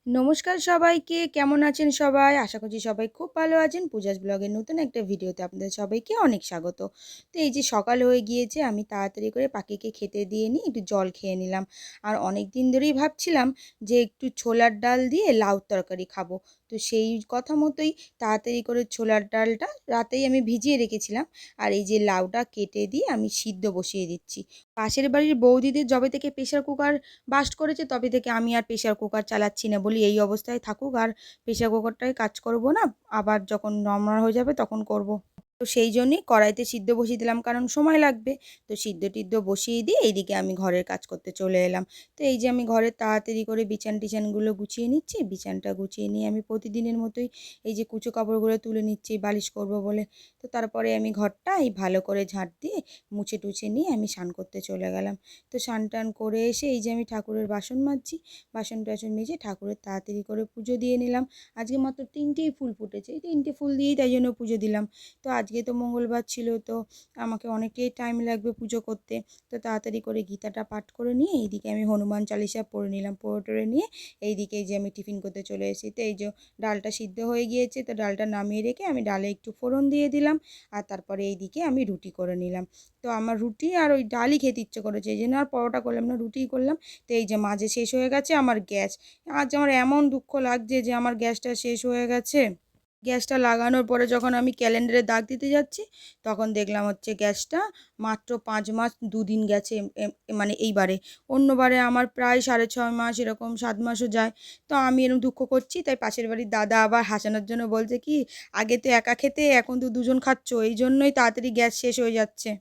নমস্কার সবাইকে, কেমন আছেন সবাই? আশা করছি সবাই খুব ভালো আছেন। পূজাস ব্লগের নতুন একটা ভিডিওতে আপনাদের সবাইকে অনেক স্বাগত। তো এই যে সকাল হয়ে গিয়েছে, আমি তাড়াতাড়ি করে পাখিকে খেতে দিয়ে নিয়ে একটু জল খেয়ে নিলাম। আর অনেক দিন ধরেই ভাবছিলাম যে একটু ছোলার ডাল দিয়ে লাউ তরকারি খাবো। তো সেই কথা মতোই তাড়াতাড়ি করে ছোলার ডালটা রাতেই আমি ভিজিয়ে রেখেছিলাম। আর এই যে লাউটা কেটে দিয়ে আমি সিদ্ধ বসিয়ে দিচ্ছি। পাশের বাড়ির বৌদিদের যবে থেকে প্রেশার কুকার বাস্ট করেছে তবে থেকে আমি আর প্রেশার কুকার চালাচ্ছি না, বলি এই অবস্থায় থাকুক, আর প্রেশার কুকারটায় কাজ করব না, আবার যখন নর্মাল হয়ে যাবে তখন করব। তো সেই জন্যই কড়াইতে সিদ্ধ বসিয়ে দিলাম, কারণ সময় লাগবে। তো সিদ্ধ টিদ্ধ বসিয়ে দিয়ে এইদিকে আমি ঘরের কাজ করতে চলে এলাম। তো এই যে আমি ঘরে তাড়াতাড়ি করে বিছান টিছানগুলো গুছিয়ে নিচ্ছি। বিছানটা গুছিয়ে নিয়ে আমি প্রতিদিনের মতোই এই যে কুচো কাপড়গুলো তুলে নিচ্ছি বালিশ করব বলে। তো তারপরে আমি ঘরটা এই ভালো করে ঝাঁট দিয়ে মুছে টুছে নিয়ে আমি স্নান করতে চলে গেলাম। তো স্নান টান করে এসে এই যে আমি ঠাকুরের বাসন মাজছি। বাসন টাসন মেজে ঠাকুরের তাড়াতাড়ি করে পুজো দিয়ে নিলাম। আজকে মাত্র 3টেই ফুল ফুটেছে, এই 3টে ফুল দিয়েই তাই জন্য পুজো দিলাম। তো আজকে তো মঙ্গলবার ছিল, তো আমাকে অনেকটাই টাইম লাগবে পুজো করতে। তো তাড়াতাড়ি করে গীতাটা পাঠ করে নিয়ে এইদিকে আমি হনুমান চালিসা পড়ে নিলাম। পড়ে টরে নিয়ে এইদিকে এই যে আমি টিফিন করতে চলে এসেছি। তো এই যে ডালটা সিদ্ধ হয়ে গিয়েছে, তো ডালটা নামিয়ে রেখে আমি ডালে একটু ফোড়ন দিয়ে দিলাম। আর তারপরে এইদিকে আমি রুটি করে নিলাম। তো আমার রুটি আর ওই ডালই খেতে ইচ্ছে করেছে, এই জন্য আর পরোটা করলাম না, রুটিই করলাম। তো এই যে মাঝে শেষ হয়ে গেছে আমার গ্যাস। আজ আমার এমন দুঃখ লাগছে যে আমার গ্যাসটা শেষ হয়ে গেছে। গ্যাসটা লাগানোর পরে যখন আমি ক্যালেন্ডারে দাগ দিতে যাচ্ছি, তখন দেখলাম হচ্ছে গ্যাসটা মাত্র 5 মাস 2 দিন গেছে। মানে এইবারে, অন্যবারে আমার প্রায় 6.5 মাস, এরকম 7 মাসও যায়। তো আমি এরকম দুঃখ করছি, তাই পাশের বাড়ির দাদা আবার হাসানোর জন্য বলছে কি, আগে তো একা খেতে, এখন তো দুজন খাচ্ছ, এই জন্যই তাড়াতাড়ি গ্যাস শেষ হয়ে যাচ্ছে।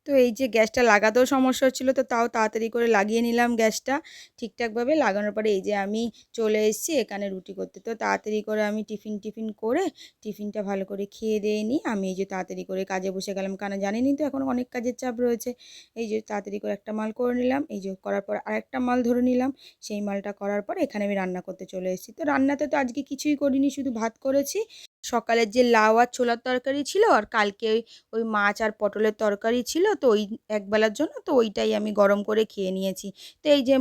তো এই যে গ্যাসটা লাগাতেও সমস্যা হচ্ছিলো, তো তাও তাড়াতাড়ি করে লাগিয়ে নিলাম গ্যাসটা ঠিকঠাকভাবে। লাগানোর পরে এই যে আমি চলে এসেছি এখানে রুটি করতে। তো তাড়াতাড়ি করে আমি টিফিন করে টিফিনটা ভালো করে খেয়ে দিয়ে নিই আমি এই যে তাড়াতাড়ি করে কাজে বসে গেলাম, কারণ জানেনই তো এখন অনেক কাজের চাপ রয়েছে। এই যে তাড়াতাড়ি করে একটা মাল করে নিলাম, এই যে করার পর আরেকটা মাল ধরে নিলাম। সেই মালটা করার পর এখানে আমি রান্না করতে চলে এসেছি। তো রান্নাতে তো আজকে কিছুই করিনি, শুধু ভাত করেছি। সকালের যে লাউ আর ছোলার তরকারি ছিল, আর কালকে ওই মাছ আর পটলের তরকারি ছিল, তো ওই একবেলার জন্য তো ওইটাই আমি গরম করে খেয়ে নিয়েছি। তো এই যে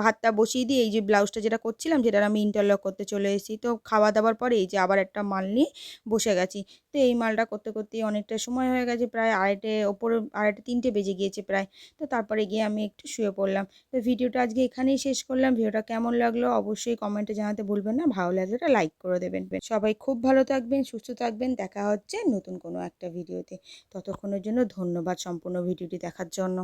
ভাতটা বসিয়ে দিয়ে এই যে ব্লাউজটা যেটা করছিলাম সেটার আমি ইন্টারলক করতে চলে এসেছি। তো খাওয়া দাওয়ার পরে এই যে আবার একটা মাল নিয়ে বসে গেছি। তো এই মালটা করতে করতেই অনেকটা সময় হয়ে গেছে, প্রায় আড়াইটে ওপরে, 2:30 বেজে গিয়েছে প্রায়। তো তারপরে গিয়ে আমি একটু শুয়ে পড়লাম। তো ভিডিওটা আজকে এখানেই শেষ করলাম। ভিডিওটা কেমন লাগলো অবশ্যই কমেন্টে জানাতে ভুলবেন না, ভালো লাগলে একটা লাইক করে দেবেন। সবাই খুব ভালো থাকবেন, সুস্থ থাকবেন, দেখা হচ্ছে নতুন কোনো একটা ভিডিওতে। ততক্ষণের জন্য ধন্যবাদ সম্পূর্ণ ভিডিওটি দেখার জন্য।